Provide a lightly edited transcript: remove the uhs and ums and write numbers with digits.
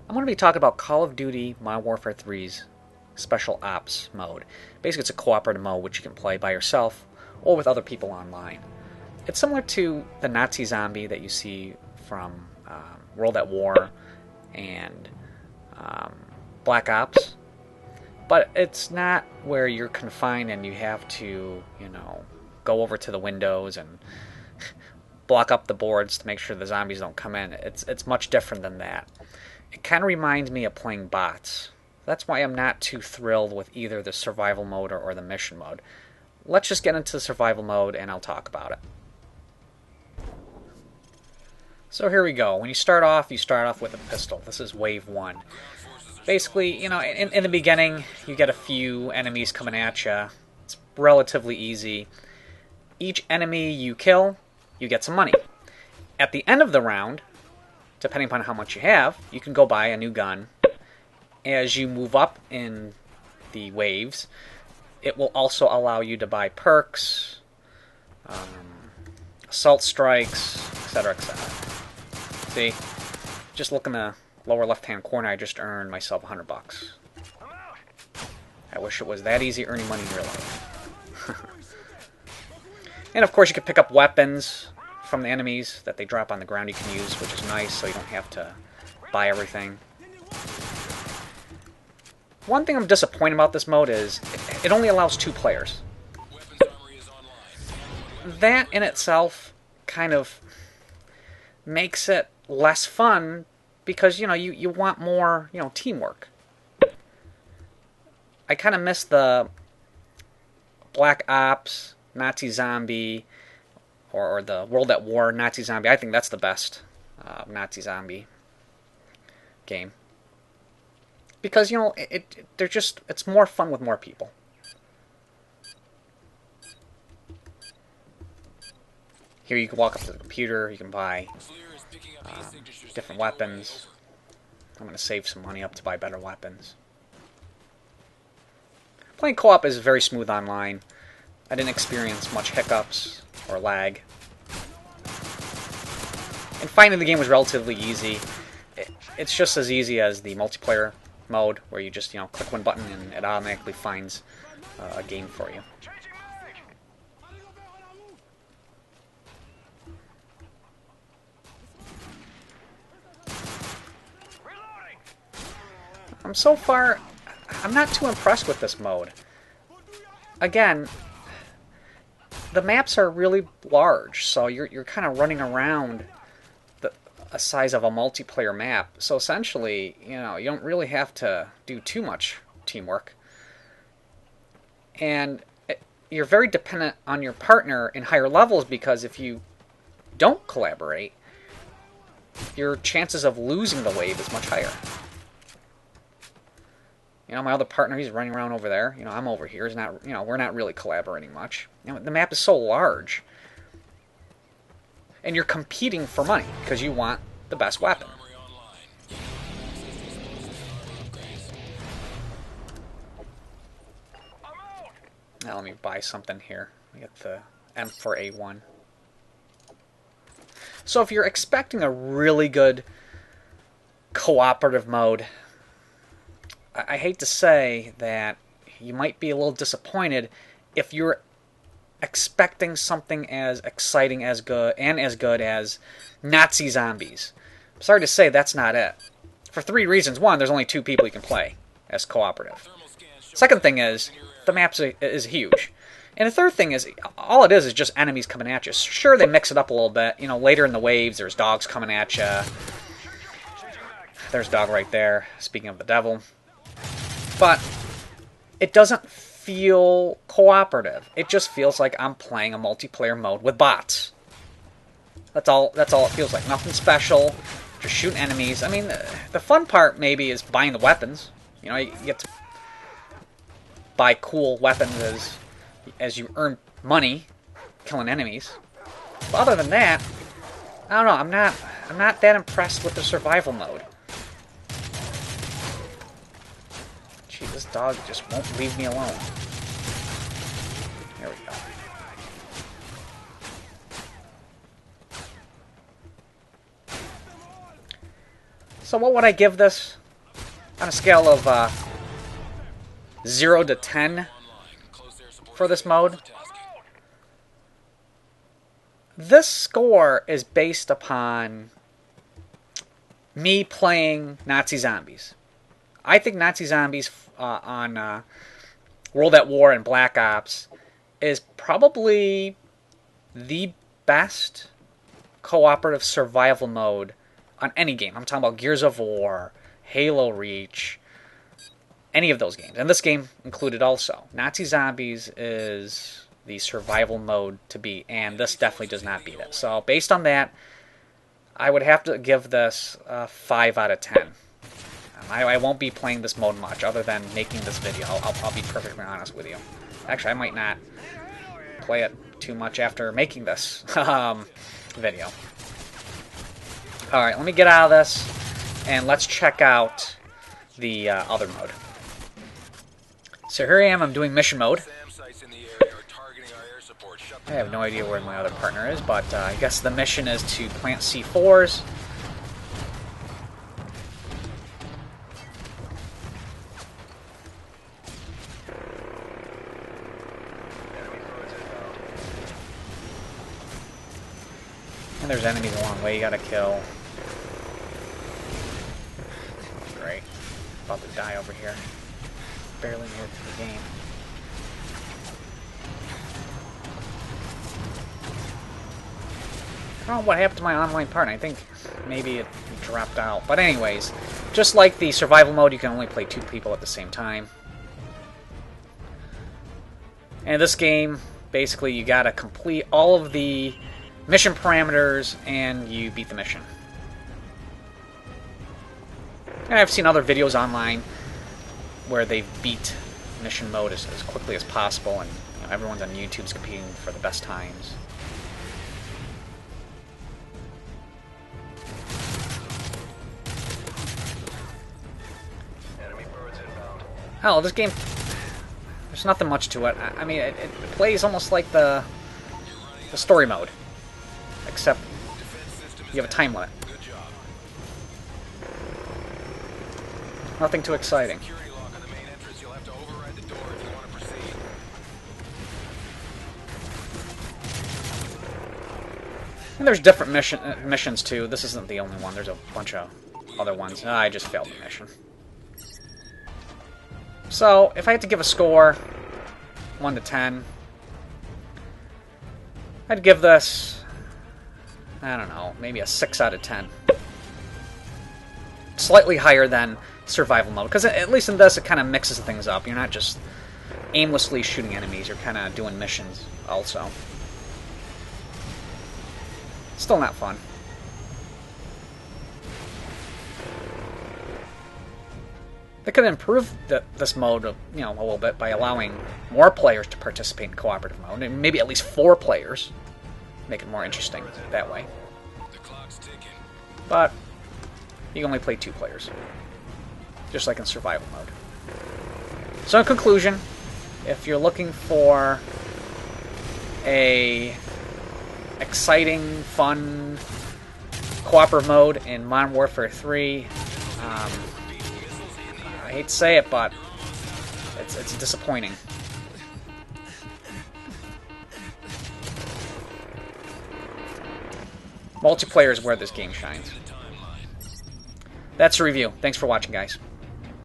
I'm going to be talking about Call of Duty Modern Warfare 3's Special Ops mode. Basically, it's a cooperative mode which you can play by yourself or with other people online. It's similar to the Nazi zombie that you see from World at War and um, Black Ops, but it's not where you're confined and you have to, go over to the windows and block up the boards to make sure the zombies don't come in. It's much different than that. It kind of reminds me of playing bots. That's why I'm not too thrilled with either the survival mode or the mission mode. Let's just get into the survival mode and I'll talk about it. So here we go. When you start off with a pistol. This is wave 1. Basically, in the beginning, you get a few enemies coming at you. It's relatively easy. Each enemy you kill, you get some money. At the end of the round, depending upon how much you have, you can go buy a new gun. As you move up in the waves, it will also allow you to buy perks, assault strikes, etc., etc. See, just look in the lower left-hand corner, I just earned myself $100. I wish it was that easy earning money in real life. And of course you can pick up weapons from the enemies that they drop on the ground you can use, which is nice, so you don't have to buy everything. One thing I'm disappointed about this mode is it only allows 2 players. That in itself kind of makes it less fun because, you want more, teamwork. I kind of miss the Black Ops, Nazi Zombie, or the World at War Nazi Zombie. I think that's the best Nazi Zombie game. Because, it's more fun with more people. Here you can walk up to the computer, you can buy different weapons. I'm going to save some money up to buy better weapons. Playing co-op is very smooth online. I didn't experience much hiccups or lag. And finding the game was relatively easy. It's just as easy as the multiplayer mode, where you just, click one button and it automatically finds a game for you. So far, I'm not too impressed with this mode. Again, the maps are really large, so you're kind of running around a size of a multiplayer map. So essentially, you don't really have to do too much teamwork. And you're very dependent on your partner in higher levels, because if you don't collaborate, your chances of losing the wave is much higher. My other partner, he's running around over there. I'm over here. He's not, we're not really collaborating much. The map is so large. And you're competing for money because you want the best weapon. Now let me buy something here. We get the M4A1. So if you're expecting a really good cooperative mode, I hate to say that you might be a little disappointed if you're expecting something as exciting as good as Nazi Zombies. I'm sorry to say that's not it. For 3 reasons. 1, there's only 2 people you can play as cooperative. Second thing is, the map is huge. And the third thing is, all it is just enemies coming at you. Sure, they mix it up a little bit. Later in the waves, there's dogs coming at you. There's a dog right there, speaking of the devil. But it doesn't feel cooperative. It just feels like I'm playing a multiplayer mode with bots. That's all it feels like. Nothing special. Just shooting enemies. I mean, the fun part maybe is buying the weapons. You get to buy cool weapons as you earn money killing enemies. But other than that, I don't know. I'm not that impressed with the survival mode. Gee, this dog just won't leave me alone. There we go. So what would I give this on a scale of 0 to 10 for this mode? This score is based upon me playing Nazi Zombies. I think Nazi Zombies on World at War and Black Ops is probably the best cooperative survival mode on any game. I'm talking about Gears of War, Halo Reach, any of those games. And this game included also. Nazi Zombies is the survival mode to beat, and this definitely does not beat it. So based on that, I would have to give this a 5 out of 10. I won't be playing this mode much, other than making this video. I'll be perfectly honest with you. Actually, I might not play it too much after making this video. Alright, let me get out of this, and let's check out the other mode. So here I am, I'm doing mission mode. I have no idea where my other partner is, but I guess the mission is to plant C4s. And there's enemies along the way you gotta kill. Great. About to die over here. Barely made it through the game. I don't know what happened to my online partner. I think maybe it dropped out. But anyways, just like the survival mode, you can only play 2 people at the same time. And this game, basically, you gotta complete all of the mission parameters, and you beat the mission. And I've seen other videos online where they beat mission mode as quickly as possible, and everyone's on YouTube's competing for the best times. Oh, this game, there's nothing much to it. I mean, it plays almost like the story mode, except you have a time limit. Nothing too exciting. And there's different missions too. This isn't the only one. There's a bunch of other ones. I just failed the mission. So, if I had to give a score, 1 to 10, I'd give this, I don't know, maybe a 6 out of 10. Slightly higher than survival mode, because at least in this it kind of mixes things up. You're not just aimlessly shooting enemies, you're kind of doing missions also. Still not fun. They could improve this mode, a little bit by allowing more players to participate in cooperative mode, and maybe at least 4 players. Make it more interesting that way. But you can only play 2 players, just like in survival mode. So in conclusion, if you're looking for a exciting, fun cooperative mode in Modern Warfare 3, I hate to say it, but it's disappointing. Multiplayer is where this game shines. That's the review. Thanks for watching, guys.